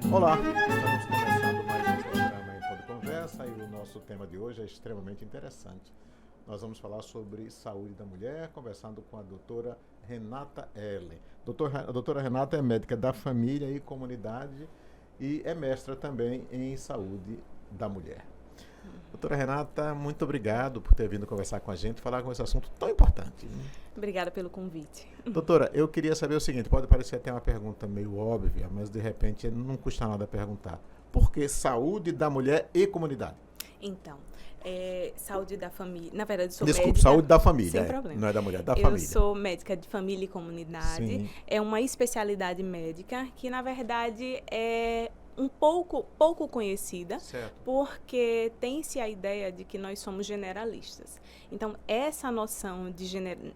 Olá, estamos começando mais um programa em Todo Conversa e o nosso tema de hoje é extremamente interessante. Nós vamos falar sobre saúde da mulher, conversando com a doutora Renata Ellen. A doutora Renata é médica da família e comunidade e é mestra também em saúde da mulher. Doutora Renata, muito obrigado por ter vindo conversar com a gente, falar com esse assunto tão importante. Obrigada pelo convite. Doutora, eu queria saber o seguinte, pode parecer até uma pergunta meio óbvia, mas de repente não custa nada perguntar. Por que saúde da mulher e comunidade? Então, saúde da família. Na verdade, sou Desculpe, médica. saúde da família. Sem problema. Não é da mulher, da Eu família. sou médica de família e comunidade. Sim. É uma especialidade médica que, na verdade, é um pouco conhecida, Certo. porque tem-se a ideia de que nós somos generalistas. Então, essa noção de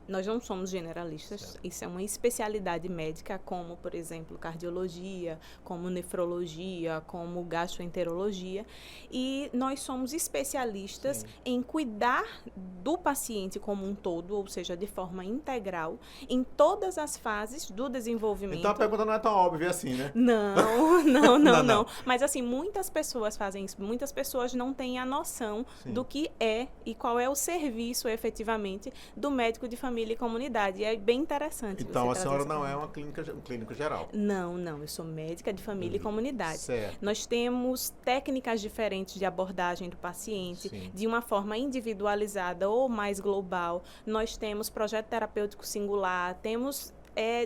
nós não somos generalistas, Certo. isso é uma especialidade médica, como, por exemplo, cardiologia, como nefrologia, como gastroenterologia, e nós somos especialistas Sim. em cuidar do paciente como um todo, ou seja, de forma integral, em todas as fases do desenvolvimento. Então a pergunta não é tão óbvia assim, né? Não. Mas assim, muitas pessoas fazem isso, muitas pessoas não têm a noção Sim. do que é e qual é o serviço efetivamente do médico de família e comunidade. E é bem interessante. Então você a trazer senhora essa não é pergunta. um clínico geral. Não, eu sou médica de família e comunidade. Certo. Nós temos técnicas diferentes de abordagem do paciente, Sim. de uma forma individualizada ou mais global. Nós temos projeto terapêutico singular, temos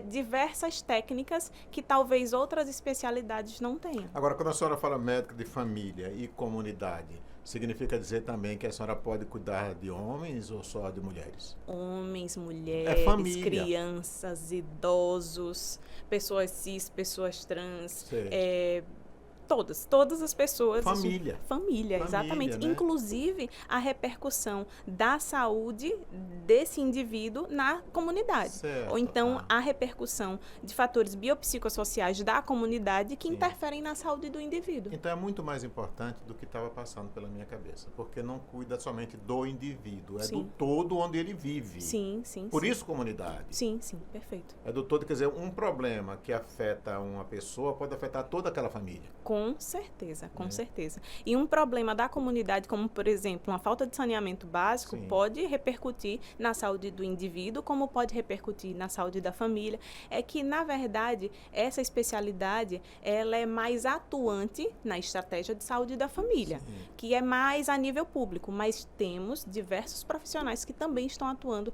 diversas técnicas que talvez outras especialidades não tenham. Agora, quando a senhora fala médica de família e comunidade, significa dizer também que a senhora pode cuidar de homens ou só de mulheres? Homens, mulheres, família. crianças, idosos, pessoas cis, pessoas trans, Certo. todas as pessoas. Família. Família, exatamente. Né? Inclusive a repercussão da saúde desse indivíduo na comunidade. Certo. Ou então a repercussão de fatores biopsicossociais da comunidade que Sim. interferem na saúde do indivíduo. Então é muito mais importante do que estava passando pela minha cabeça, porque não cuida somente do indivíduo, é Sim. do todo onde ele vive. Sim. Por isso comunidade. Sim, perfeito. É do todo, quer dizer, um problema que afeta uma pessoa pode afetar toda aquela família. Com certeza. E um problema da comunidade, como, por exemplo, uma falta de saneamento básico, Sim. pode repercutir na saúde do indivíduo, como pode repercutir na saúde da família. É que, na verdade, essa especialidade, ela é mais atuante na estratégia de saúde da família, Sim. que é mais a nível público, mas temos diversos profissionais que também estão atuando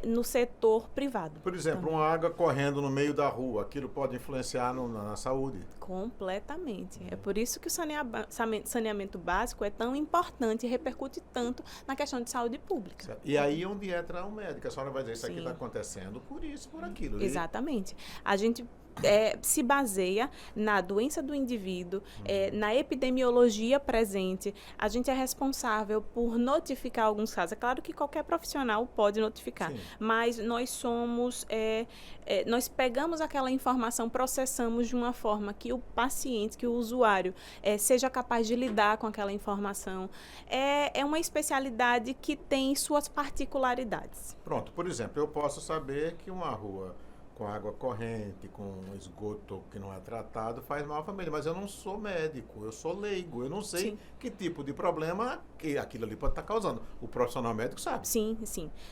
no setor privado. Por exemplo, também. uma água correndo no meio da rua, aquilo pode influenciar na saúde? Completamente. É por isso que o saneamento básico é tão importante e repercute tanto na questão de saúde pública. Certo. E aí onde entra o médico, a senhora vai dizer, isso aqui Sim. está acontecendo por isso, por aquilo. Exatamente. A gente se baseia na doença do indivíduo, na epidemiologia presente. A gente é responsável por notificar alguns casos. É claro que qualquer profissional pode notificar, Sim. mas nós somos... nós pegamos aquela informação, processamos de uma forma que o paciente, que o usuário seja capaz de lidar com aquela informação. É uma especialidade que tem suas particularidades. Pronto, por exemplo, eu posso saber que uma rua com água corrente, com esgoto que não é tratado, faz mal à família. Mas eu não sou médico, eu sou leigo. Eu não sei Sim. que tipo de problema que aquilo ali pode estar causando. O profissional médico sabe. Sim.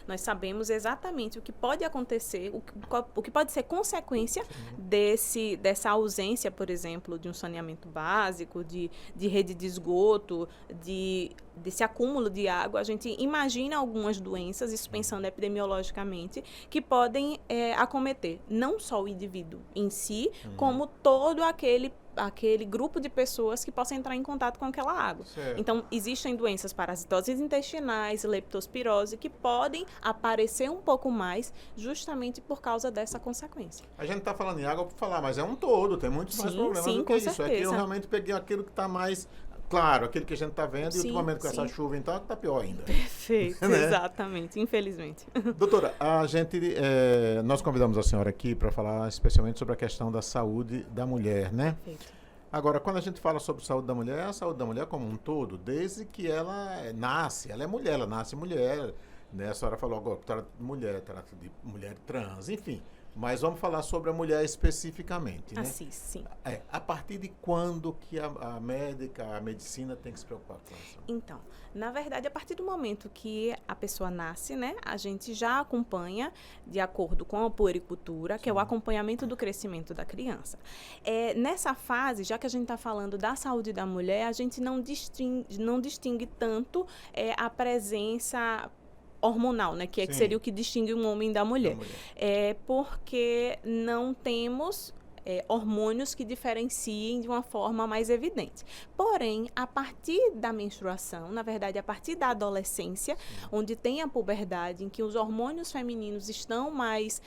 Nós sabemos exatamente o que pode acontecer, o que pode ser consequência dessa ausência, por exemplo, de um saneamento básico, de rede de esgoto, desse acúmulo de água. A gente imagina algumas doenças, isso pensando epidemiologicamente, que podem acometer não só o indivíduo em si, como todo aquele grupo de pessoas que possam entrar em contato com aquela água. Certo. Então, existem doenças parasitosas intestinais, leptospirose, que podem aparecer um pouco mais justamente por causa dessa consequência. A gente está falando em água por falar, mas é um todo, tem muitos mais problemas sim, do que com isso. certeza. Aqui eu realmente peguei aquilo que está mais claro, aquele que a gente está vendo, e ultimamente com essa chuva, então, está pior ainda. Perfeito, Né? Exatamente, infelizmente. Doutora, nós convidamos a senhora aqui para falar especialmente sobre a questão da saúde da mulher, né? Perfeito. Agora, quando a gente fala sobre saúde da mulher, a saúde da mulher como um todo, desde que ela nasce, ela é mulher, ela nasce mulher, né? A senhora falou agora, trata de mulher trans, enfim. Mas vamos falar sobre a mulher especificamente, né? Assim, sim. A partir de quando que a médica, a medicina tem que se preocupar com isso? Então, na verdade, a partir do momento que a pessoa nasce, né, a gente já acompanha de acordo com a puericultura, que é o acompanhamento do crescimento da criança. Nessa fase, já que a gente está falando da saúde da mulher, a gente não distingue tanto a presença hormonal, né, que Sim. seria o que distingue um homem da mulher. Porque não temos hormônios que diferenciem de uma forma mais evidente. Porém, a partir da menstruação, na verdade, a partir da adolescência, onde tem a puberdade, em que os hormônios femininos estão mais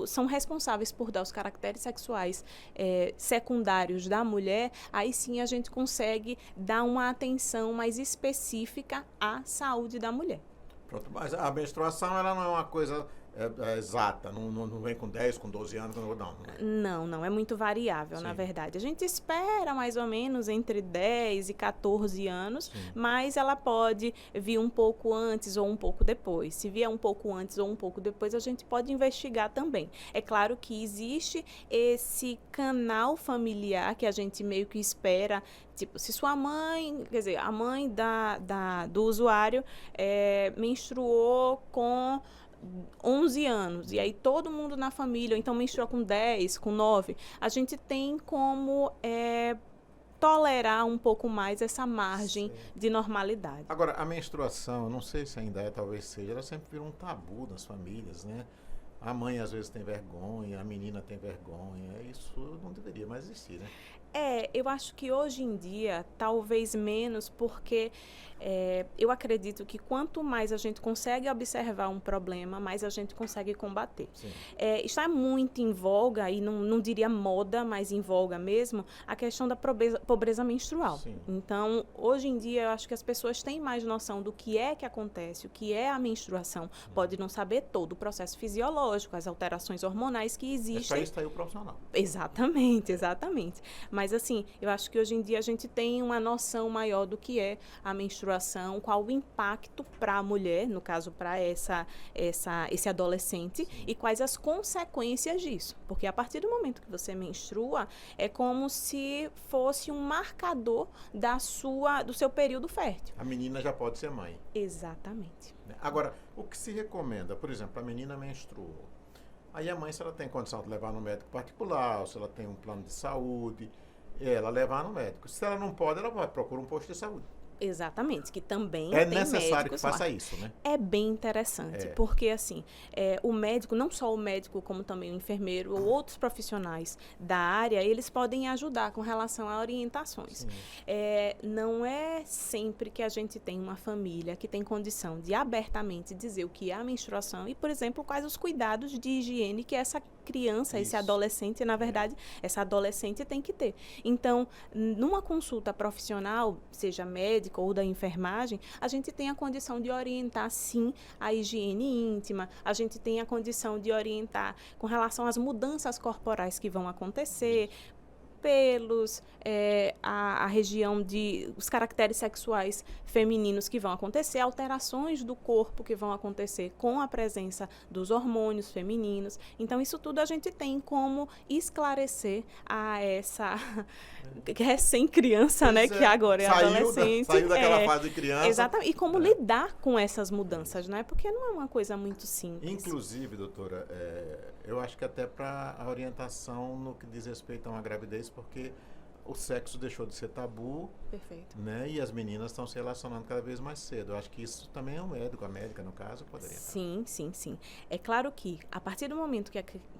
são responsáveis por dar os caracteres sexuais secundários da mulher, aí sim a gente consegue dar uma atenção mais específica à saúde da mulher. Pronto, mas a menstruação ela não é uma coisa exata, não vem com 10, com 12 anos, Não, é muito variável, na verdade. A gente espera mais ou menos entre 10 e 14 anos, mas ela pode vir um pouco antes ou um pouco depois. Se vier um pouco antes ou um pouco depois, a gente pode investigar também. É claro que existe esse canal familiar que a gente meio que espera. Tipo, se sua mãe, quer dizer, a mãe do usuário menstruou com 11 anos, e aí todo mundo na família, então menstruou com 10, com 9, a gente tem como tolerar um pouco mais essa margem de normalidade. Agora, a menstruação, não sei se ainda talvez seja, ela sempre virou um tabu nas famílias, né? A mãe às vezes tem vergonha, a menina tem vergonha, isso não deveria mais existir, né? Eu acho que hoje em dia, talvez menos, porque eu acredito que quanto mais a gente consegue observar um problema, mais a gente consegue combater. Está muito em voga, e não diria moda, mas em voga mesmo, a questão da pobreza menstrual. Então, hoje em dia, eu acho que as pessoas têm mais noção do que é que acontece, o que é a menstruação. Pode não saber todo o processo fisiológico, as alterações hormonais que existem. Para isso está aí o profissional. Exatamente. Mas, assim, eu acho que hoje em dia a gente tem uma noção maior do que é a menstruação, qual o impacto para a mulher, no caso, para esse adolescente, e quais as consequências disso. Porque a partir do momento que você menstrua, é como se fosse um marcador do seu período fértil. A menina já pode ser mãe. Exatamente. Agora, o que se recomenda? Por exemplo, a menina menstruou. Aí a mãe, se ela tem condição de levar no médico particular, ou se ela tem um plano de saúde, ela levar no médico. Se ela não pode, ela vai procurar um posto de saúde. Exatamente, que também é tem necessário médicos que faça lá. isso, né? É bem interessante, porque assim, o médico, não só o médico, como também o enfermeiro ou outros profissionais da área, eles podem ajudar com relação a orientações. Não é sempre que a gente tem uma família que tem condição de abertamente dizer o que é a menstruação e, por exemplo, quais os cuidados de higiene que essa criança, esse adolescente, na verdade, essa adolescente tem que ter. Então, numa consulta profissional, seja médica ou da enfermagem, a gente tem a condição de orientar, sim, a higiene íntima, a gente tem a condição de orientar com relação às mudanças corporais que vão acontecer, pelos, a região os caracteres sexuais femininos que vão acontecer, alterações do corpo que vão acontecer com a presença dos hormônios femininos. Então, isso tudo a gente tem como esclarecer a essa recém-criança, né, que agora é adolescente. Saiu daquela fase de criança. Exatamente. E como lidar com essas mudanças, né? Porque não é uma coisa muito simples. Inclusive, doutora, eu acho que até para a orientação no que diz respeito a uma gravidez, porque o sexo deixou de ser tabu. Perfeito. Né? E as meninas estão se relacionando cada vez mais cedo. Eu acho que isso também é um médico, a médica, no caso, poderia estar. Sim. É claro que, a partir do momento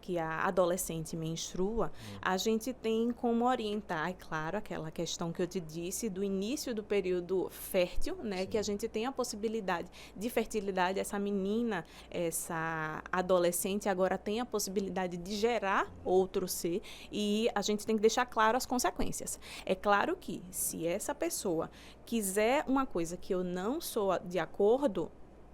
que a adolescente menstrua, a gente tem como orientar, é claro, aquela questão que eu te disse, do início do período fértil, né? Que a gente tem a possibilidade de fertilidade. Essa menina, essa adolescente, agora tem a possibilidade de gerar outro ser, e a gente tem que deixar claro as consequências. É claro que, se essa pessoa quiser uma coisa que eu não sou de acordo,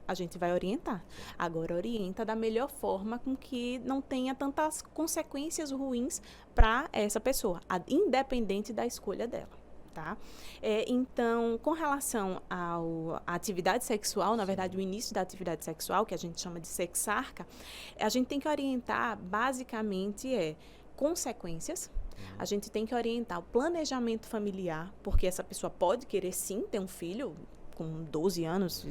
a gente vai orientar. Agora, orienta da melhor forma, com que não tenha tantas consequências ruins para essa pessoa, independente da escolha dela. tá? Então, com relação à atividade sexual, na verdade, o início da atividade sexual, que a gente chama de sexarca, a gente tem que orientar, basicamente, consequências. A gente tem que orientar o planejamento familiar, porque essa pessoa pode querer, sim, ter um filho com 12 anos,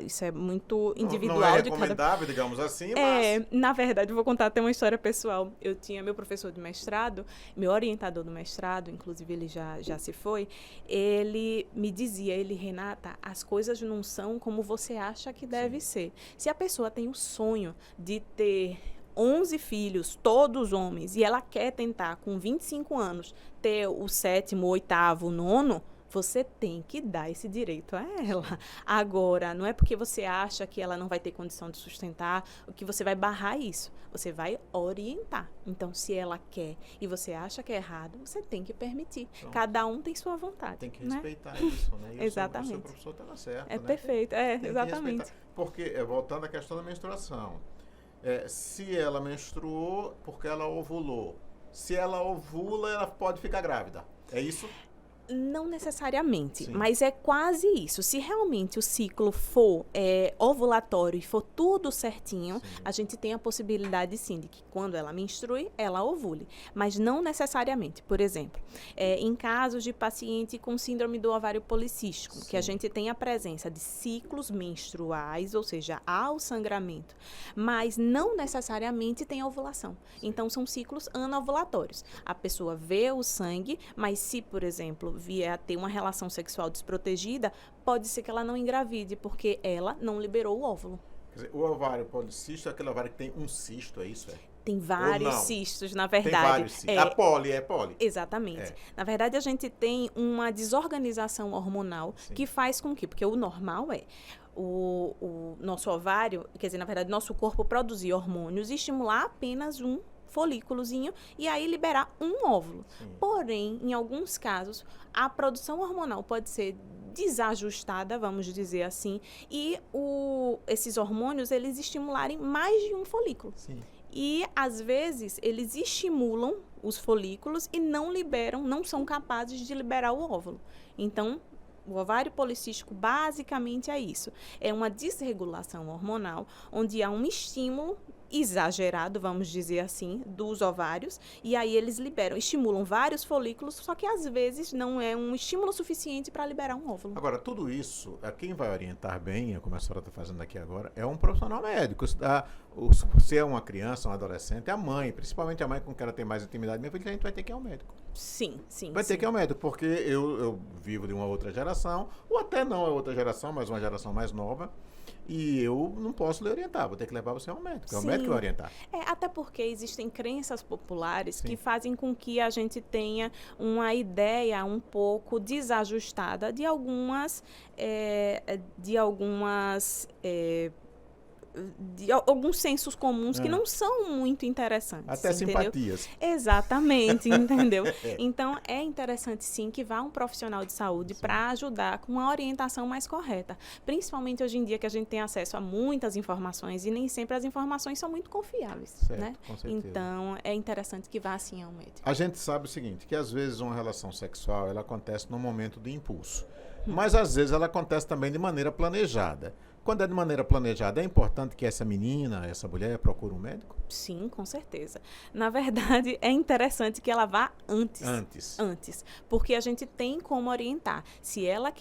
isso é muito individual. Não é recomendável, digamos assim, mas... Na verdade, eu vou contar até uma história pessoal. Eu tinha meu professor de mestrado, meu orientador do mestrado, inclusive ele já se foi, ele me dizia, Renata, as coisas não são como você acha que deve ser. Se a pessoa tem o sonho de ter 11 filhos, todos homens, e ela quer tentar, com 25 anos, ter o 7º, 8º, 9º, você tem que dar esse direito a ela. Agora, não é porque você acha que ela não vai ter condição de sustentar, que você vai barrar isso. Você vai orientar. Então, se ela quer e você acha que é errado, você tem que permitir. Então, cada um tem sua vontade. Tem que respeitar isso, né? E exatamente. O seu professor estava certo, né? Perfeito, exatamente. Porque, voltando à questão da menstruação, se ela menstruou, porque ela ovulou. Se ela ovula, ela pode ficar grávida. É isso? Não necessariamente, sim, mas é quase isso. Se realmente o ciclo for ovulatório e for tudo certinho, sim, a gente tem a possibilidade, sim, de que quando ela menstrue, ela ovule. Mas não necessariamente. Por exemplo, em casos de paciente com síndrome do ovário policístico, sim, que a gente tem a presença de ciclos menstruais, ou seja, há o sangramento, mas não necessariamente tem ovulação. Sim. Então, são ciclos anovulatórios. A pessoa vê o sangue, mas se, por exemplo, vier a ter uma relação sexual desprotegida, pode ser que ela não engravide, porque ela não liberou o óvulo. Quer dizer, o ovário policístico é aquele ovário que tem um cisto, é isso? Tem vários cistos, na verdade. Tem vários cistos. A poli, é poli. Exatamente. Na verdade, a gente tem uma desorganização hormonal, sim, que faz com que, porque o normal o nosso ovário, quer dizer, na verdade, nosso corpo produzir hormônios e estimular apenas um folículozinho e aí liberar um óvulo. Sim. Porém, em alguns casos, a produção hormonal pode ser desajustada, vamos dizer assim, e esses hormônios, eles estimularem mais de um folículo. Sim. E, às vezes, eles estimulam os folículos e não são capazes de liberar o óvulo. Então, o ovário policístico basicamente é isso. É uma desregulação hormonal, onde há um estímulo exagerado, vamos dizer assim, dos ovários, e aí eles estimulam vários folículos, só que às vezes não é um estímulo suficiente para liberar um óvulo. Agora, tudo isso, quem vai orientar bem, como a senhora está fazendo aqui agora, é um profissional médico. Se é uma criança, um adolescente, é a mãe, principalmente a mãe com quem ela tem mais intimidade, minha filha, a gente vai ter que ir ao médico. Sim. Vai ter que ir ao médico, porque eu vivo de uma outra geração, ou até não é outra geração, mas uma geração mais nova, e eu não posso lhe orientar, vou ter que levar você ao médico, é o médico que vai orientar. Até porque existem crenças populares, sim, que fazem com que a gente tenha uma ideia um pouco desajustada de alguns sensos comuns que não são muito interessantes. Até entendeu? Simpatias. Exatamente, entendeu? Então, é interessante, sim, que vá um profissional de saúde para ajudar com uma orientação mais correta. Principalmente hoje em dia que a gente tem acesso a muitas informações e nem sempre as informações são muito confiáveis. Certo, né? Com certeza. Então, é interessante que vá, sim, ao médico. A gente sabe o seguinte, que às vezes uma relação sexual ela acontece num momento de impulso. Mas às vezes ela acontece também de maneira planejada. Quando é de maneira planejada, é importante que essa menina, essa mulher, procure um médico? Sim, com certeza. Na verdade, é interessante que ela vá antes. Porque a gente tem como orientar. Se ela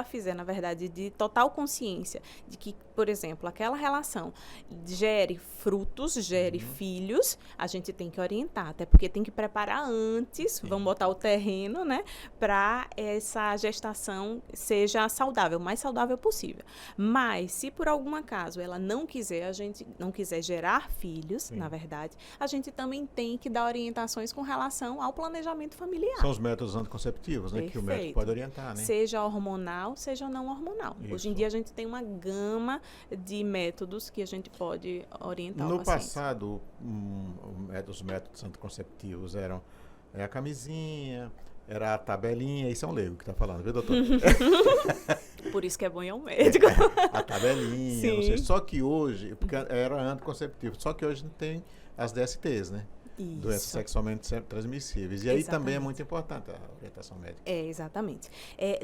fizer, na verdade, de total consciência de que, por exemplo, aquela relação gere frutos, gere filhos, a gente tem que orientar, até porque tem que preparar antes, sim, vamos botar o terreno, né, para essa gestação seja saudável, o mais saudável possível. Mas, se por algum acaso ela não quiser gerar filhos, sim, na verdade, a gente também tem que dar orientações com relação ao planejamento familiar. São os métodos anticonceptivos, né, que o médico pode orientar, né? Seja hormonal, seja não hormonal. Isso. Hoje em dia a gente tem uma gama de métodos que a gente pode orientar o paciente. No passado, os métodos anticonceptivos eram a camisinha, era a tabelinha, isso é um leigo que está falando, viu, doutor? Por isso que é bom ir ao médico. A tabelinha, não sei, só que hoje, porque era anticonceptivo, só que hoje tem as DSTs, né? doenças Isso. sexualmente transmissíveis. E aí também é Exatamente. muito importante a orientação médica. Exatamente.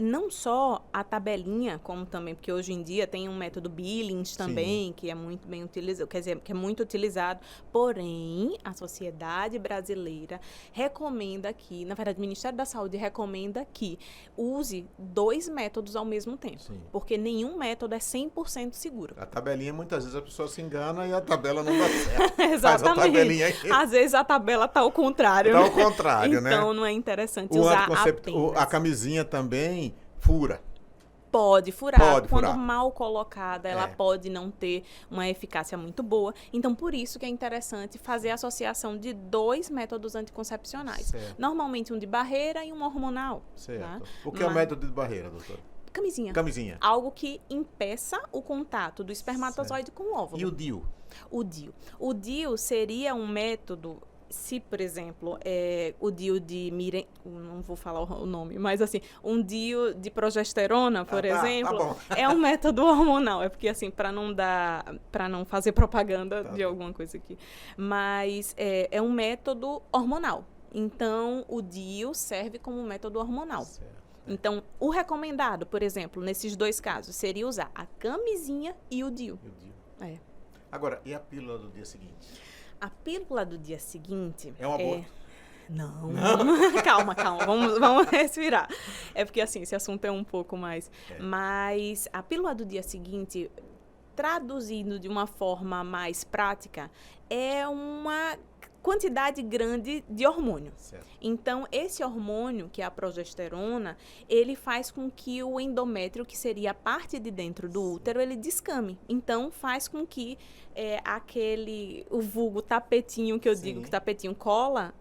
Não só a tabelinha, como também, porque hoje em dia tem um método Billings também, que é muito bem utilizado, quer dizer, que é muito utilizado, porém, a Sociedade Brasileira recomenda que, na verdade, o Ministério da Saúde recomenda que use 2 métodos ao mesmo tempo, Sim. porque nenhum método é 100% seguro. A tabelinha, muitas vezes a pessoa se engana e a tabela não dá certo. Faz a Exatamente. tabelinha aí. Às vezes a tabela tá ao contrário. Tá né? ao contrário, né? Então não é interessante O usar anticonceptivo, apenas. a camisinha também fura. Pode furar. Pode Quando furar. mal colocada, ela É. pode não ter uma eficácia muito boa. Então, por isso que é interessante fazer a associação de 2 métodos anticoncepcionais. Certo. Normalmente um de barreira e um hormonal. Certo. Tá? O que é o Mas- método de barreira, doutora? Camisinha. Camisinha. Algo que impeça o contato do espermatozoide com o óvulo. E o DIU? O DIU. O DIU seria um método, se, por exemplo, o DIU de não vou falar o nome, mas assim, um DIU de progesterona, por tá exemplo, bom. é um método hormonal. É porque, assim, para não fazer propaganda de bom. alguma coisa aqui. Mas é um método hormonal. Então, o DIU serve como método hormonal. Certo. Então, o recomendado, por exemplo, nesses 2 casos, seria usar a camisinha e o DIU. E o DIU. É. Agora, e a pílula do dia seguinte? A pílula do dia seguinte... É um aborto? Não. Calma. Vamos respirar. É porque, assim, esse assunto é um pouco mais... Mas a pílula do dia seguinte, traduzindo de uma forma mais prática, é uma quantidade grande de hormônio. Certo. Então, esse hormônio, que é a progesterona, ele faz com que o endométrio, que seria a parte de dentro do útero, ele descame. Então, faz com que o vulgo tapetinho, que eu Sim. digo que tapetinho cola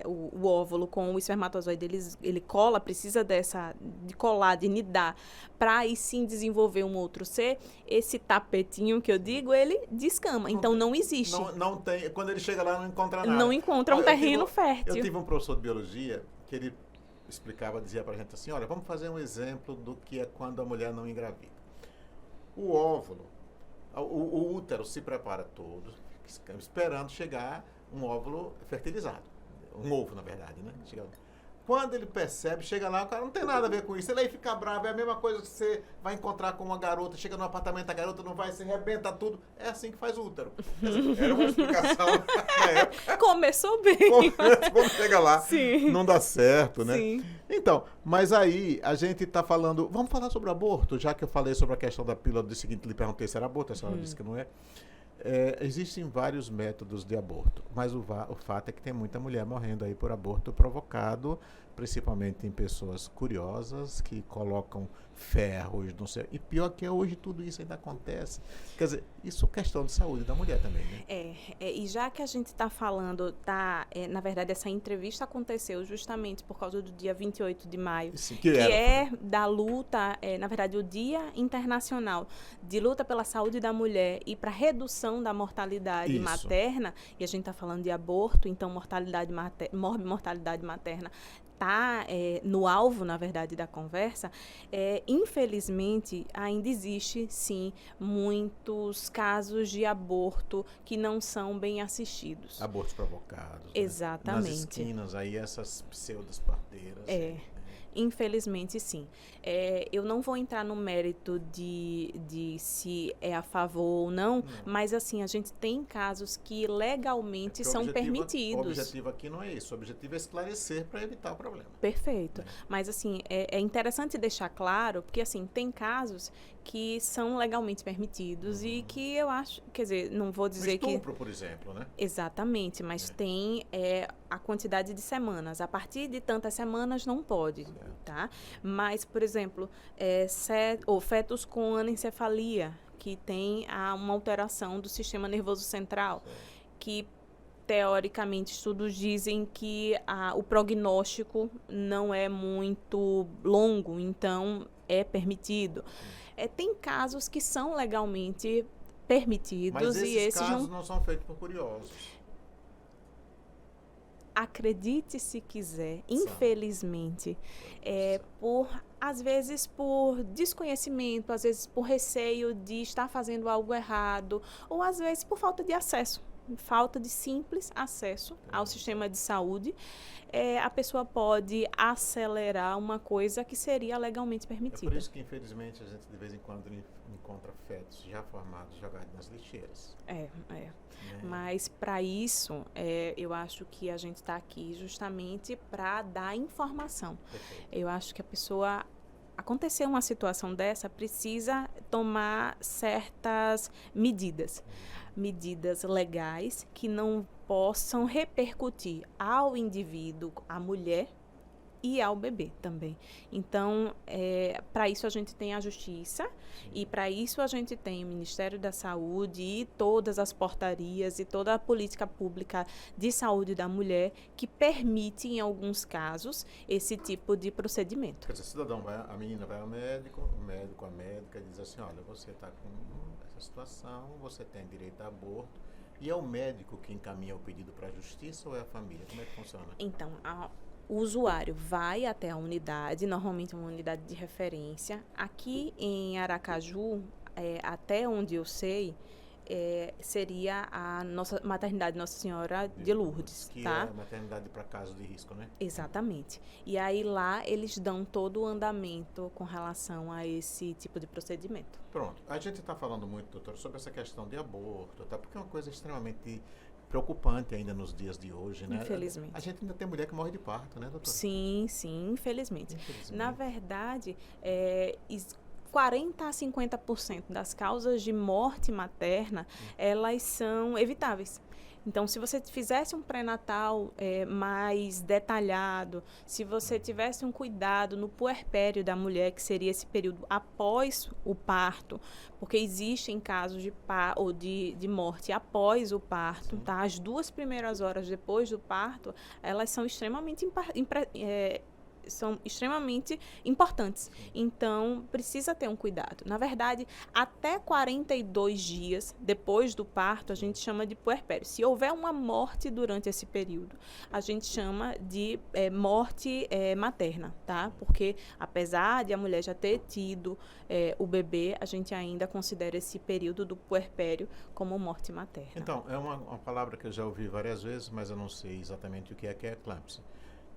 o óvulo com o espermatozoide, ele cola, precisa de colar, de nidar, para aí sim desenvolver um outro ser. Esse tapetinho que eu digo, ele descama. Então, não existe. Não tem. Quando ele chega lá, não encontra nada. Não encontra um Olha, terreno Eu fértil. tive um professor de biologia que ele dizia pra gente assim, olha, vamos fazer um exemplo do que é quando a mulher não engravida. O óvulo, o útero se prepara todo, esperando chegar um óvulo fertilizado. Um ovo, na verdade, né? Quando ele percebe, chega lá, o cara não tem nada a ver com isso. Ele aí fica bravo, é a mesma coisa que você vai encontrar com uma garota, chega no apartamento, a garota não vai, se arrebenta tudo. É assim que faz o útero. Era uma explicação na época. Começou bem. Quando chega lá, Sim. não dá certo, né? Sim. Então, mas aí a gente está falando... Vamos falar sobre aborto, já que eu falei sobre a questão da pílula do seguinte, lhe perguntei se era aborto, a senhora disse que não é. Existem vários métodos de aborto, mas o fato é que tem muita mulher morrendo aí por aborto provocado, principalmente em pessoas curiosas que colocam ferros, não sei. E pior que hoje tudo isso ainda acontece. Quer dizer, isso é questão de saúde da mulher também, né? E já que a gente está falando, na verdade, essa entrevista aconteceu justamente por causa do dia 28 de maio, Sim, que é da luta, na verdade, o Dia Internacional de Luta pela Saúde da Mulher e para redução da mortalidade Isso. materna, e a gente está falando de aborto, então mortalidade materna está no alvo, na verdade, da conversa. Infelizmente, ainda existe, sim, muitos casos de aborto que não são bem assistidos. Abortos provocados. Exatamente. Né? Nas esquinas aí, essas pseudas parteiras. Infelizmente, sim. Eu não vou entrar no mérito de se é a favor ou não, mas assim, a gente tem casos que legalmente são permitidos. O objetivo aqui não é isso, o objetivo é esclarecer para evitar o problema. Perfeito. Mas assim, é interessante deixar claro, porque assim, tem casos que são legalmente permitidos e que eu acho, quer dizer, não vou dizer que... Estupro, por exemplo, né? Exatamente, mas tem a quantidade de semanas. A partir de tantas semanas não pode, tá? Mas, por exemplo, fetos com anencefalia, que tem uma alteração do sistema nervoso central, que teoricamente estudos dizem que o prognóstico não é muito longo, então é permitido. Tem casos que são legalmente permitidos. Mas e esses casos não são feitos por curiosos. Acredite se quiser, infelizmente, às vezes por desconhecimento, às vezes por receio de estar fazendo algo errado, ou às vezes por falta de acesso. falta de simples acesso ao sistema de saúde, a pessoa pode acelerar uma coisa que seria legalmente É permitida. por isso que, infelizmente, a gente de vez em quando encontra fetos já formados jogados nas lixeiras. É. Né? Mas para isso, eu acho que a gente está aqui justamente para dar informação. Perfeito. Eu acho que a pessoa, acontecer uma situação dessa, precisa tomar certas medidas legais que não possam repercutir ao indivíduo, à mulher e ao bebê também. Então, para isso a gente tem a Justiça e para isso a gente tem o Ministério da Saúde e todas as portarias e toda a política pública de saúde da mulher que permite, em alguns casos, esse tipo de procedimento. Quer dizer, a menina vai ao médico, o médico, a médica diz assim, olha, você está com essa situação, você tem direito a aborto, e é o médico que encaminha o pedido para a Justiça ou é a família? Como é que funciona? Então, o usuário vai até a unidade, normalmente uma unidade de referência. Aqui em Aracaju, até onde eu sei, seria a nossa maternidade Nossa Senhora de Lourdes, que tá? é a maternidade para casos de risco, né? Exatamente. E aí lá eles dão todo o andamento com relação a esse tipo de procedimento. Pronto. A gente está falando muito, doutor, sobre essa questão de aborto, tá? Porque é uma coisa extremamente preocupante ainda nos dias de hoje, né? Infelizmente. A gente ainda tem mulher que morre de parto, né, doutor? Sim, infelizmente. Infelizmente. Na verdade, 40 a 50% das causas de morte materna, elas são evitáveis. Então, se você fizesse um pré-natal mais detalhado, se você tivesse um cuidado no puerpério da mulher, que seria esse período após o parto, porque existem casos de morte após o parto, tá? As 2 primeiras horas depois do parto, elas são extremamente importantes. Então, precisa ter um cuidado. Na verdade, até 42 dias depois do parto, a gente chama de puerpério. Se houver uma morte durante esse período, a gente chama de morte materna, tá? Porque, apesar de a mulher já ter tido o bebê, a gente ainda considera esse período do puerpério como morte materna. Então, é uma palavra que eu já ouvi várias vezes, mas eu não sei exatamente o que é eclâmpsia,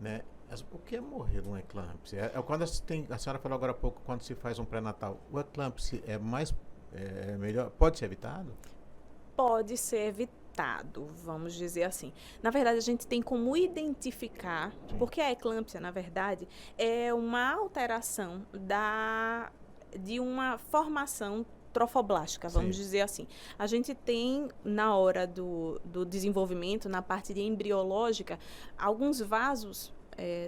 né? O que é morrer numa eclâmpsia? Quando a senhora falou agora há pouco, quando se faz um pré-natal, o eclâmpsia melhor, pode ser evitado? Pode ser evitado, vamos dizer assim. Na verdade, a gente tem como identificar, porque a eclâmpsia, na verdade, é uma alteração de uma formação trofoblástica, vamos dizer assim. A gente tem, na hora do desenvolvimento, na parte de embriológica, alguns vasos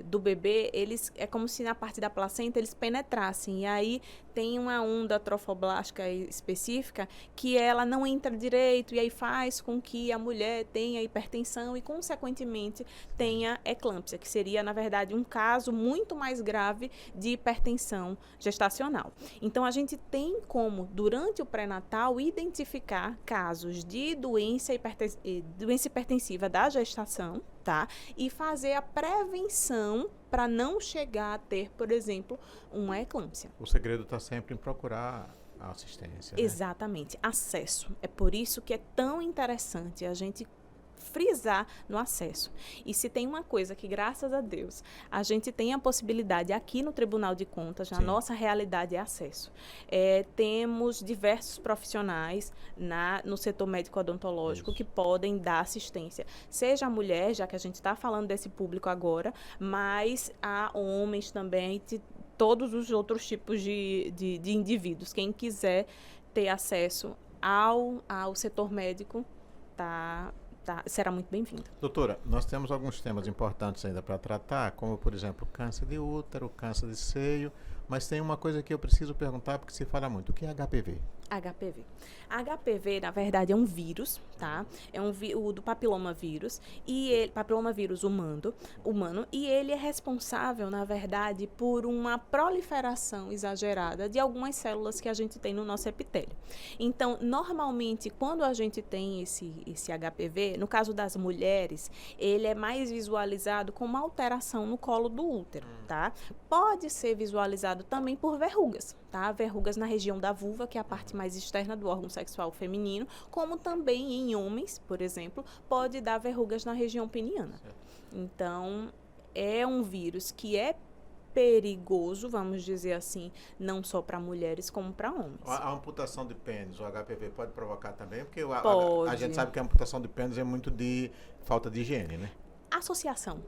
do bebê, é como se na parte da placenta eles penetrassem, e aí tem uma onda trofoblástica específica que ela não entra direito, e aí faz com que a mulher tenha hipertensão e, consequentemente, tenha eclâmpsia, que seria, na verdade, um caso muito mais grave de hipertensão gestacional. Então, a gente tem como, durante o pré-natal, identificar casos de doença hipertensiva da gestação, tá? E fazer a prevenção para não chegar a ter, por exemplo, uma eclâmpsia. O segredo está sempre em procurar a assistência, né? Exatamente, acesso. É por isso que é tão interessante a gente frisar no acesso. E se tem uma coisa que, graças a Deus, a gente tem a possibilidade aqui no Tribunal de Contas, a nossa realidade é acesso. Temos diversos profissionais no setor médico-odontológico que podem dar assistência. Seja a mulher, já que a gente está falando desse público agora, mas há homens também, todos os outros tipos de indivíduos. Quem quiser ter acesso ao setor médico, será muito bem-vindo. Doutora, nós temos alguns temas importantes ainda para tratar, como, por exemplo, câncer de útero, câncer de seio, mas tem uma coisa que eu preciso perguntar, porque se fala muito, o que é HPV? HPV, na verdade, é um vírus, tá? É o do papilomavírus, papilomavírus humano, e ele é responsável, na verdade, por uma proliferação exagerada de algumas células que a gente tem no nosso epitélio. Então, normalmente, quando a gente tem esse HPV, no caso das mulheres, ele é mais visualizado como uma alteração no colo do útero, tá? Pode ser visualizado causado também por verrugas, tá? Verrugas na região da vulva, que é a parte mais externa do órgão sexual feminino, como também em homens, por exemplo, pode dar verrugas na região peniana. Então, é um vírus que é perigoso, vamos dizer assim, não só para mulheres como para homens. A amputação de pênis, o HPV, pode provocar também? Porque a gente sabe que a amputação de pênis é muito de falta de higiene, né? Associação.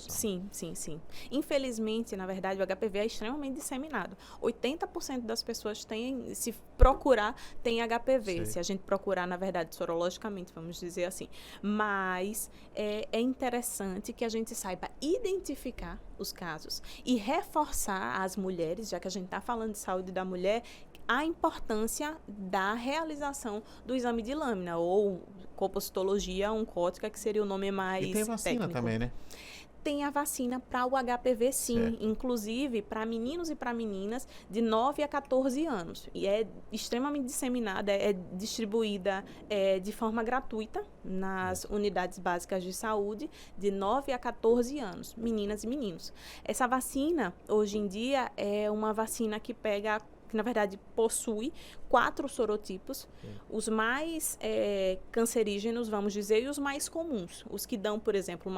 Sim. Infelizmente, na verdade, o HPV é extremamente disseminado. 80% das pessoas têm, se procurar, tem HPV. Sim. Se a gente procurar, na verdade, sorologicamente, vamos dizer assim. Mas é interessante que a gente saiba identificar os casos e reforçar às mulheres, já que a gente está falando de saúde da mulher, a importância da realização do exame de lâmina, ou colpocitologia oncótica, que seria o nome mais técnico. E tem vacina também, né? Tem a vacina para o HPV, sim, certo. Inclusive para meninos e para meninas de 9 a 14 anos. E é extremamente disseminada, é distribuída de forma gratuita nas unidades básicas de saúde de 9 a 14 anos, meninas e meninos. Essa vacina, hoje em dia, é uma vacina que na verdade, possui 4 sorotipos, os mais cancerígenos, vamos dizer, e os mais comuns. Os que dão, por exemplo,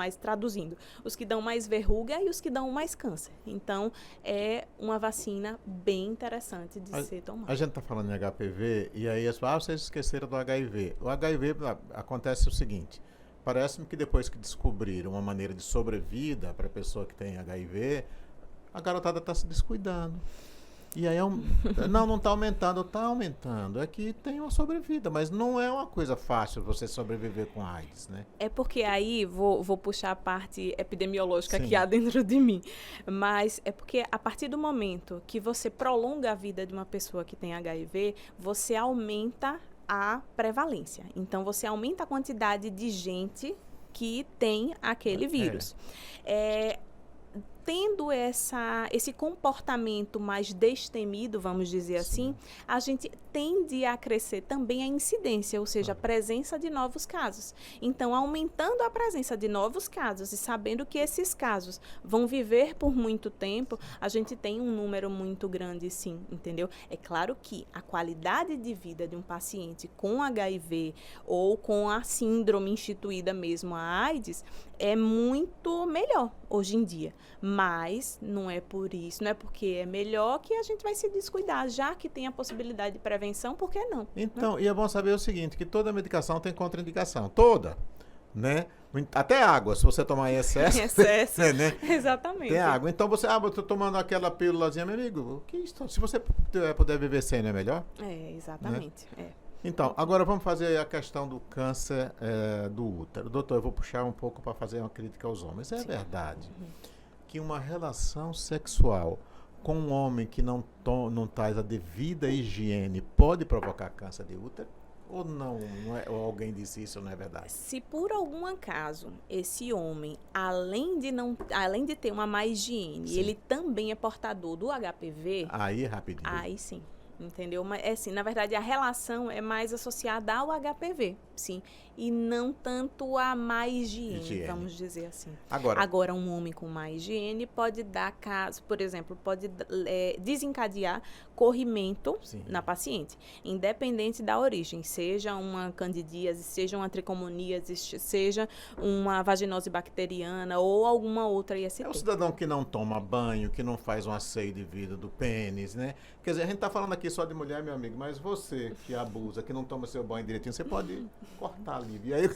os que dão mais verruga e os que dão mais câncer. Então, é uma vacina bem interessante de ser tomada. A gente está falando em HPV, e aí vocês esqueceram do HIV. O HIV, acontece o seguinte, parece-me que depois que descobriram uma maneira de sobrevida para a pessoa que tem HIV, a garotada está se descuidando. E aí não está aumentando, está aumentando. É que tem uma sobrevida, mas não é uma coisa fácil você sobreviver com AIDS, né? É porque aí, vou puxar a parte epidemiológica Sim. que há dentro de mim, mas é porque a partir do momento que você prolonga a vida de uma pessoa que tem HIV, você aumenta a prevalência. Então, você aumenta a quantidade de gente que tem aquele vírus. Tendo esse comportamento mais destemido, vamos dizer assim, a gente tende a crescer também a incidência, ou seja, a presença de novos casos. Então, aumentando a presença de novos casos e sabendo que esses casos vão viver por muito tempo, a gente tem um número muito grande, sim, entendeu? É claro que a qualidade de vida de um paciente com HIV ou com a síndrome instituída mesmo, a AIDS, é muito melhor hoje em dia. Mas não é por isso, não é porque é melhor que a gente vai se descuidar, já que tem a possibilidade de prevenção, por que não? Então, e é bom saber o seguinte, que toda medicação tem contraindicação, toda, né? Até água, se você tomar em excesso. Né? Exatamente. Tem água. Então você, eu tô tomando aquela pílulazinha, meu amigo, que isso? Se você puder viver sem, não é melhor? Exatamente. Né? Então, agora vamos fazer a questão do câncer do útero. Doutor, eu vou puxar um pouco para fazer uma crítica aos homens. É verdade que uma relação sexual com um homem que não traz a devida higiene pode provocar câncer de útero? Ou não? Ou alguém disse isso, não é verdade? Se por algum acaso esse homem, além de ter uma má higiene, ele também é portador do HPV... Aí, rapidinho. Aí sim. Entendeu? Mas, assim, na verdade, a relação é mais associada ao HPV, sim. E não tanto a má higiene, vamos dizer assim. Agora, um homem com má higiene pode dar caso, por exemplo, pode desencadear corrimento na paciente, independente da origem, seja uma candidíase, seja uma tricomoníase, seja uma vaginose bacteriana ou alguma outra IST. É o cidadão que não toma banho, que não faz um asseio de vida do pênis, né? Quer dizer, a gente tá falando aqui só de mulher, meu amigo, mas você que abusa, que não toma seu banho direitinho, você pode cortar ali. E aí...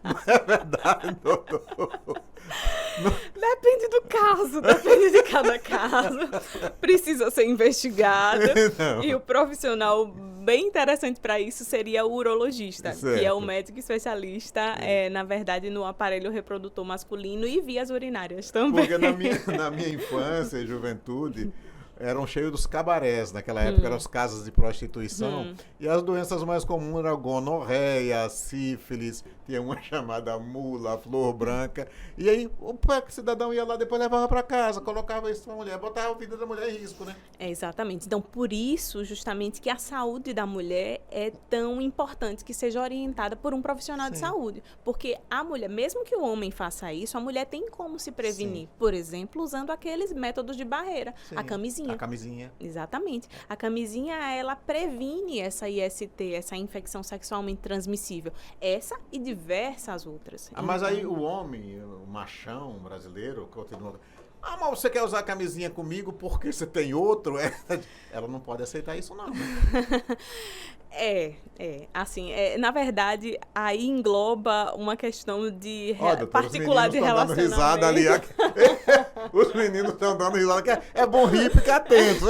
Não é verdade, doutor? Depende do caso, depende de cada caso. Precisa ser investigado. Não. E o profissional bem interessante para isso seria o urologista, que é o médico especialista, na verdade, no aparelho reprodutor masculino e vias urinárias também. Porque na minha infância e juventude... eram cheios dos cabarés, naquela época eram as casas de prostituição, e as doenças mais comuns eram gonorreia, sífilis, tinha uma chamada mula, flor branca, e aí o cidadão ia lá, depois levava para casa, colocava isso para a mulher, botava a vida da mulher em risco, né? Exatamente. Então, por isso, justamente, que a saúde da mulher é tão importante que seja orientada por um profissional de saúde. Porque a mulher, mesmo que o homem faça isso, a mulher tem como se prevenir. Por exemplo, usando aqueles métodos de barreira. A camisinha. A camisinha. Exatamente. A camisinha, ela previne essa IST, essa infecção sexualmente transmissível. Essa e diversas outras. Mas aí o homem, o machão brasileiro, continua... mas você quer usar a camisinha comigo porque você tem outro? Ela não pode aceitar isso, não. Assim, na verdade, aí engloba uma questão de particular de relacionamento. Risada ali. Os meninos estão dando risada, que é bom rir e ficar atento.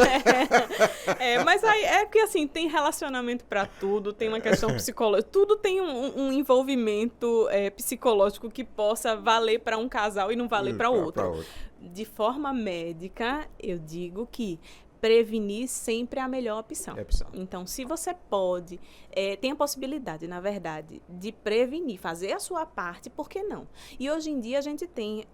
Mas aí é que assim, tem relacionamento para tudo, tem uma questão psicológica, tudo tem um envolvimento psicológico que possa valer para um casal e não valer para outro. De forma médica, eu digo que prevenir sempre é a melhor opção. Então, se você pode, tem a possibilidade, na verdade, de prevenir, fazer a sua parte, por que não? E hoje em dia a gente tem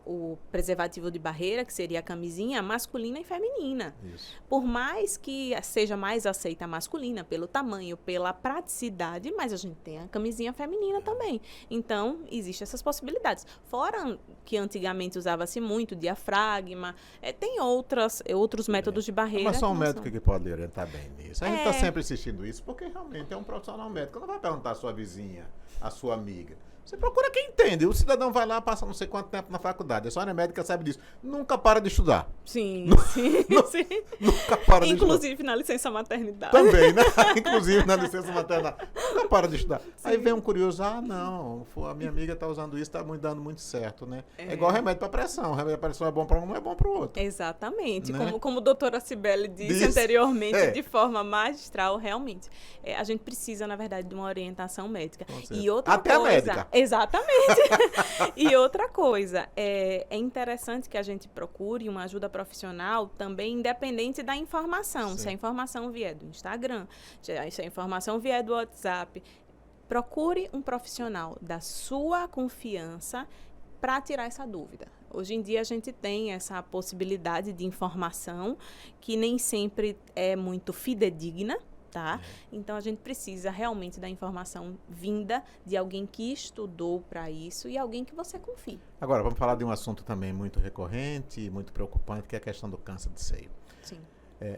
o preservativo de barreira, que seria a camisinha masculina e feminina. Isso. Por mais que seja mais aceita a masculina, pelo tamanho, pela praticidade, mas a gente tem a camisinha feminina também. Então, existem essas possibilidades. Fora que antigamente usava-se muito diafragma, tem outros métodos de barreira. Mas só um médico que pode orientar bem nisso. A gente está sempre assistindo isso, porque realmente é um profissional médico. Não vai perguntar à sua vizinha, à sua amiga. Você procura quem entende. O cidadão vai lá, passa não sei quanto tempo na faculdade. A senhora médica sabe disso. Nunca para de estudar. Sim. Nunca para de estudar. Inclusive na licença maternidade. Também, né? Inclusive na licença maternidade. Nunca para de estudar. Sim. Aí vem um curioso, não, a minha amiga está usando isso, está dando muito certo, né? É igual remédio para pressão. Remédio para pressão é bom para um, não é bom para o outro. Exatamente. Né? Como a doutora Cibele disse anteriormente, de forma magistral, realmente. A gente precisa, na verdade, de uma orientação médica. E outra Até coisa, a médica. Exatamente. E outra coisa, é interessante que a gente procure uma ajuda profissional também independente da informação. Sim. Se a informação vier do Instagram, se a informação vier do WhatsApp, procure um profissional da sua confiança para tirar essa dúvida. Hoje em dia a gente tem essa possibilidade de informação que nem sempre é muito fidedigna. Tá? Então, a gente precisa realmente da informação vinda de alguém que estudou para isso e alguém que você confie. Agora, vamos falar de um assunto também muito recorrente e muito preocupante, que é a questão do câncer de seio. Sim.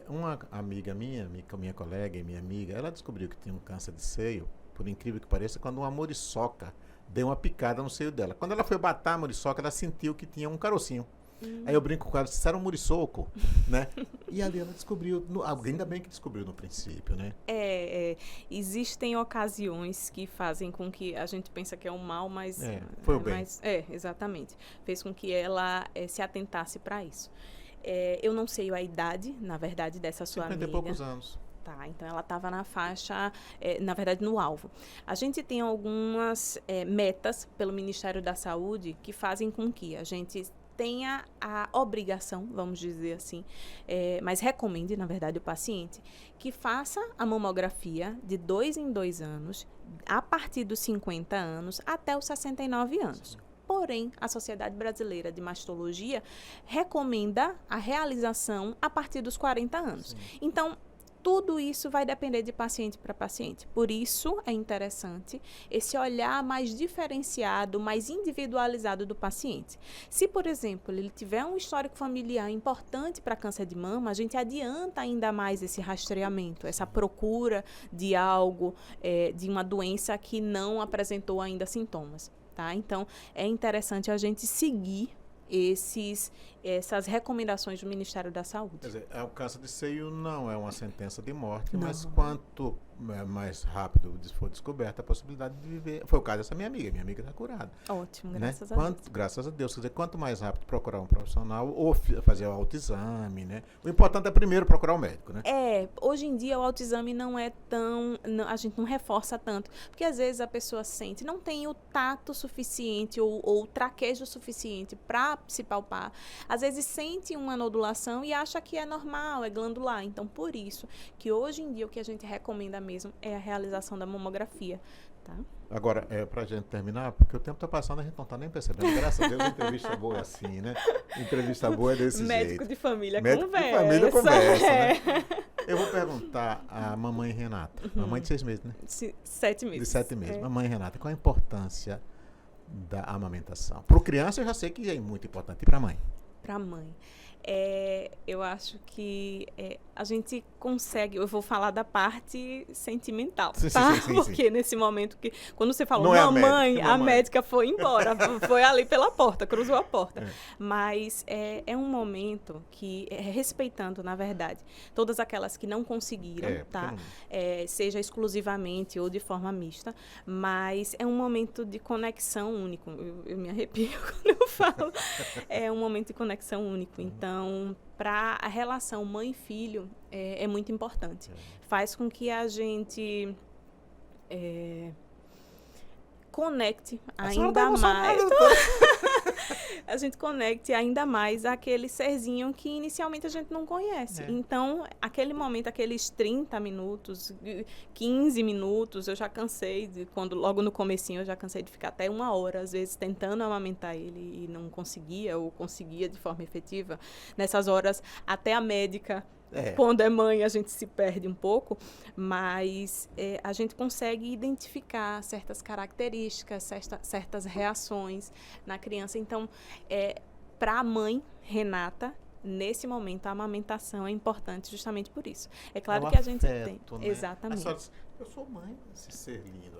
Uma amiga minha colega e minha amiga, ela descobriu que tinha um câncer de seio, por incrível que pareça, quando uma muriçoca deu uma picada no seio dela. Quando ela foi bater a muriçoca, ela sentiu que tinha um carocinho. Aí eu brinco com ela, isso era um muriçoco, né? E ali ela descobriu, ainda bem que descobriu no princípio, né? Existem ocasiões que fazem com que a gente pensa que é um mal, mas... foi o bem. Exatamente. Fez com que ela se atentasse para isso. Eu não sei a idade, na verdade, dessa sua amiga. 50 e poucos anos. Tá, então ela estava na faixa, na verdade, no alvo. A gente tem algumas metas pelo Ministério da Saúde que fazem com que a gente tenha a obrigação, vamos dizer assim, mas recomende, na verdade, o paciente que faça a mamografia de 2 em 2 anos, a partir dos 50 anos até os 69 anos. Porém, a Sociedade Brasileira de Mastologia recomenda a realização a partir dos 40 anos. Sim. Então, tudo isso vai depender de paciente para paciente. Por isso, é interessante esse olhar mais diferenciado, mais individualizado do paciente. Se, por exemplo, ele tiver um histórico familiar importante para câncer de mama, a gente adianta ainda mais esse rastreamento, essa procura de algo, de uma doença que não apresentou ainda sintomas. Tá? Então, é interessante a gente seguir essas recomendações do Ministério da Saúde. Quer dizer, o câncer de seio não é uma sentença de morte, mas quanto mais rápido for descoberta a possibilidade de viver. Foi o caso dessa minha amiga está curada. Ótimo, Né? graças a Deus. Graças a Deus. Quer dizer, quanto mais rápido procurar um profissional ou fazer o autoexame, né? O importante é primeiro procurar o médico, né? Hoje em dia o autoexame não é tão, a gente não reforça tanto, porque às vezes a pessoa sente, não tem o tato suficiente ou o traquejo suficiente para se palpar, às vezes sente uma nodulação e acha que é normal, é glandular, então por isso que hoje em dia o que a gente recomenda mesmo é a realização da mamografia, tá? Agora, pra gente terminar, porque o tempo está passando, a gente não está nem percebendo. Graças a Deus, a entrevista boa é assim, né? Entrevista boa é desse jeito. Médico de família Médico conversa. de família conversa, né? Eu vou perguntar à mamãe Renata. Mamãe de 6 meses, né? 7 meses. De 7 meses. Mamãe Renata, qual a importância da amamentação? Para o criança, eu já sei que é muito importante. E para a mãe? Para a mãe. Eu acho que a gente consegue, eu vou falar da parte sentimental, tá? Porque nesse momento que, quando você falou mamãe, a médica foi embora, foi ali pela porta, cruzou a porta. Mas é um momento que, respeitando, na verdade, todas aquelas que não conseguiram, tá? Seja exclusivamente ou de forma mista, mas é um momento de conexão único. Eu me arrepio quando eu falo. É um momento de conexão único. Então, para a relação mãe-filho, é muito importante. Faz com que a gente conecte ainda mais. A gente conecte ainda mais aquele serzinho que inicialmente a gente não conhece. Então, aquele momento, aqueles 30 minutos, 15 minutos, eu já cansei, logo no comecinho eu já cansei de ficar até 1 hora, às vezes, tentando amamentar ele e não conseguia, ou conseguia de forma efetiva. Nessas horas, até a médica, quando é mãe, a gente se perde um pouco, mas a gente consegue identificar certas características, certas reações na criança. Então, para a mãe, Renata, nesse momento, a amamentação é importante justamente por isso. É claro que a gente tem. Né? Exatamente. Eu sou mãe desse ser lindo.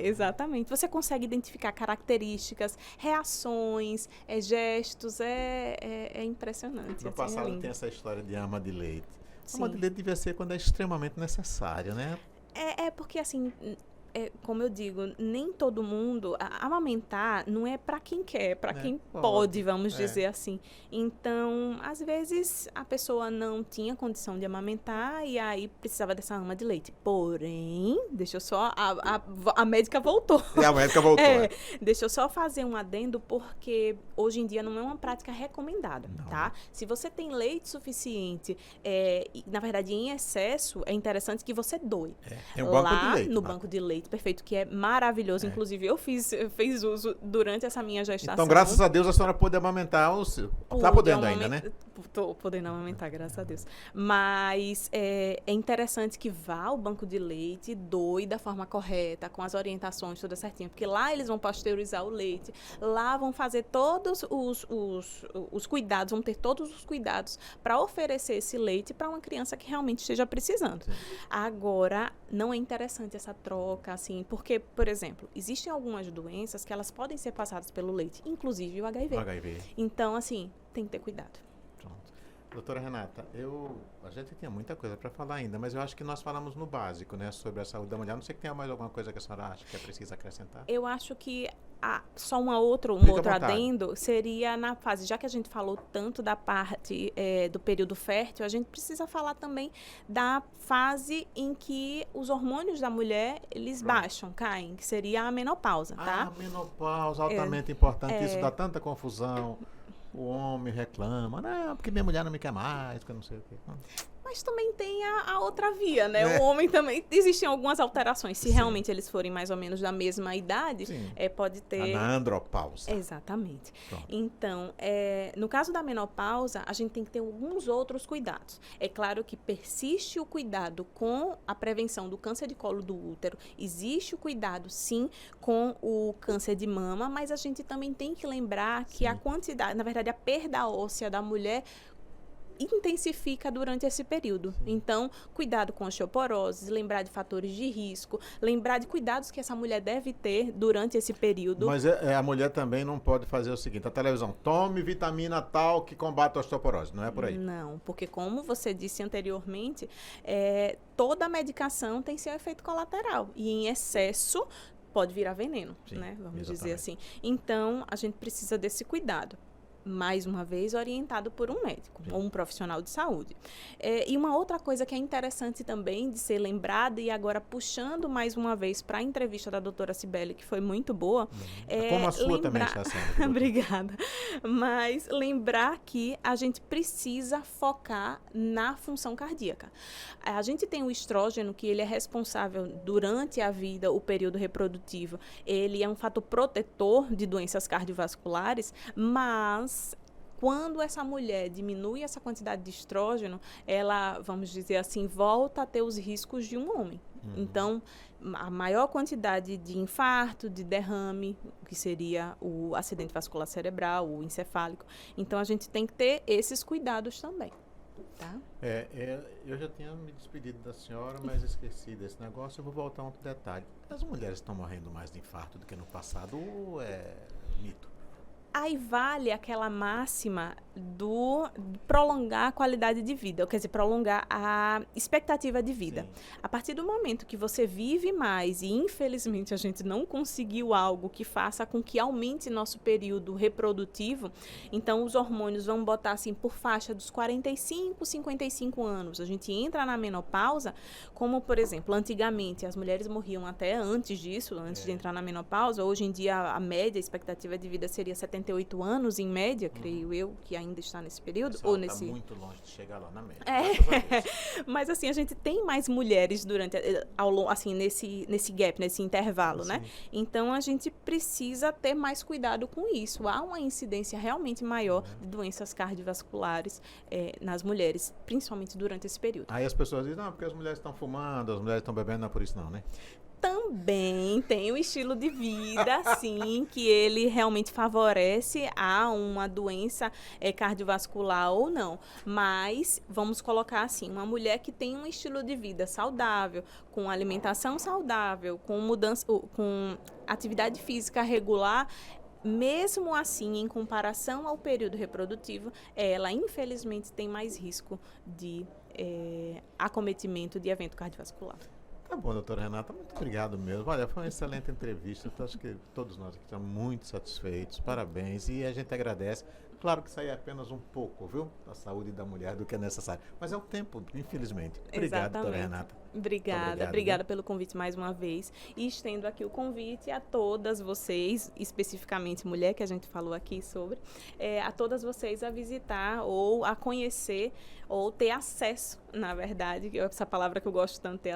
Exatamente. Você consegue identificar características, reações, gestos, é impressionante. No assim, passado tem essa história de ama de leite. Sim. Ama de leite devia ser quando é extremamente necessário, né? Porque assim, como eu digo, nem todo mundo, amamentar não é para quem quer, para quem pode, vamos dizer assim. Então, às vezes, a pessoa não tinha condição de amamentar e aí precisava dessa ama de leite. Porém, deixa eu só, a médica voltou. A médica voltou. Deixa eu só fazer um adendo, porque hoje em dia não é uma prática recomendada, tá? Se você tem leite suficiente, na verdade, em excesso, é interessante que você doe. Tem um banco de leite. No banco de leite, perfeito, que é maravilhoso. Inclusive, eu fiz uso durante essa minha gestação. Então, graças a Deus, a senhora pôde amamentar o seu. Tá podendo ainda, né? Tô podendo amamentar, graças a Deus. Mas é interessante que vá ao banco de leite, doe da forma correta, com as orientações todas certinho, porque lá eles vão pasteurizar o leite, lá vão fazer todos os cuidados, vão ter todos os cuidados para oferecer esse leite para uma criança que realmente esteja precisando. Sim. Agora, não é interessante essa troca, assim, porque, por exemplo, existem algumas doenças que elas podem ser passadas pelo leite, inclusive o HIV. Então, assim, tem que ter cuidado. Doutora Renata, a gente tinha muita coisa para falar ainda, mas eu acho que nós falamos no básico, né, sobre a saúde da mulher. Não sei que tenha mais alguma coisa que a senhora acha que é preciso acrescentar. Eu acho que só um outro adendo seria na fase, já que a gente falou tanto da parte do período fértil, a gente precisa falar também da fase em que os hormônios da mulher, eles baixam, caem, que seria a menopausa, tá? A menopausa, altamente importante, isso dá tanta confusão. O homem reclama, não, porque minha mulher não me quer mais, porque eu não sei o quê. Mas também tem a outra via, né? O homem também, existem algumas alterações. Se realmente eles forem mais ou menos da mesma idade, pode ter... A andropausa. Exatamente. Pronto. Então, no caso da menopausa, a gente tem que ter alguns outros cuidados. É claro que persiste o cuidado com a prevenção do câncer de colo do útero, existe o cuidado, sim, com o câncer de mama, mas a gente também tem que lembrar que a quantidade, na verdade, a perda óssea da mulher intensifica durante esse período. Então, cuidado com osteoporose, lembrar de fatores de risco, lembrar de cuidados que essa mulher deve ter durante esse período. Mas a mulher também não pode fazer o seguinte, a televisão, tome vitamina tal que combate a osteoporose, não é por aí? Não, porque como você disse anteriormente, toda medicação tem seu efeito colateral e em excesso pode virar veneno, Sim, né? Vamos exatamente. dizer assim. Então, a gente precisa desse cuidado. Mais uma vez, orientado por um médico ou um profissional de saúde. E uma outra coisa que é interessante também de ser lembrada, e agora puxando mais uma vez para a entrevista da doutora Cibele, que foi muito boa. Como a sua também está sendo. Obrigada. Mas lembrar que a gente precisa focar na função cardíaca. A gente tem o estrógeno, que ele é responsável durante a vida, o período reprodutivo. Ele é um fator protetor de doenças cardiovasculares, mas quando essa mulher diminui essa quantidade de estrógeno, ela, vamos dizer assim, volta a ter os riscos de um homem. Então, a maior quantidade de infarto, de derrame, que seria o acidente vascular cerebral, o encefálico. Então, a gente tem que ter esses cuidados também. Tá? Eu já tinha me despedido da senhora, mas esqueci desse negócio. Eu vou voltar a outro detalhe. As mulheres estão morrendo mais de infarto do que no passado ou é mito? Aí vale aquela máxima do prolongar a qualidade de vida, quer dizer, prolongar a expectativa de vida. Sim. A partir do momento que você vive mais e, infelizmente, a gente não conseguiu algo que faça com que aumente nosso período reprodutivo, então os hormônios vão botar assim por faixa dos 45, 55 anos. A gente entra na menopausa, como, por exemplo, antigamente as mulheres morriam até antes disso, antes de entrar na menopausa. Hoje em dia a média, a expectativa de vida seria 78 anos em média, creio eu, que ainda está nesse período. Ou Está nesse... muito longe de chegar lá na média. Mas assim, a gente tem mais mulheres durante, assim, nesse gap, nesse intervalo, né? Então, a gente precisa ter mais cuidado com isso. Há uma incidência realmente maior de doenças cardiovasculares nas mulheres, principalmente durante esse período. Aí as pessoas dizem, não, porque as mulheres estão fumando, as mulheres estão bebendo, não é por isso não, né? Também tem o estilo de vida, sim, que ele realmente favorece a uma doença cardiovascular ou não. Mas, vamos colocar assim, uma mulher que tem um estilo de vida saudável, com alimentação saudável, com mudança, com atividade física regular, mesmo assim, em comparação ao período reprodutivo, ela infelizmente tem mais risco de acometimento de evento cardiovascular. Tá bom, doutora Renata, muito obrigado mesmo. Olha, foi uma excelente entrevista. Eu acho que todos nós aqui estamos muito satisfeitos. Parabéns. E a gente agradece. Claro que isso aí é apenas um pouco, viu? Da saúde da mulher do que é necessário. Mas é o tempo, infelizmente. Obrigado, doutora Renata. Obrigada pelo convite mais uma vez. E estendo aqui o convite a todas vocês, especificamente mulher, que a gente falou aqui sobre, a todas vocês a visitar ou a conhecer ou ter acesso, na verdade, essa palavra que eu gosto tanto, ter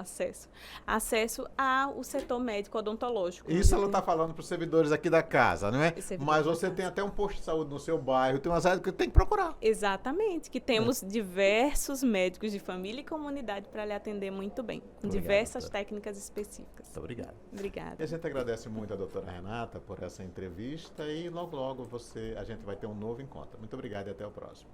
acesso ao setor médico odontológico. Isso ela está falando para os servidores aqui da casa, não é? Mas você tem até um posto de saúde no seu bairro, tem umas áreas que tem que procurar. Exatamente, que temos diversos médicos de família e comunidade para lhe atender muito bem, com diversas técnicas específicas. Muito obrigado. Obrigada. E a gente agradece muito a doutora Renata por essa entrevista e logo a gente vai ter um novo encontro. Muito obrigado e até o próximo.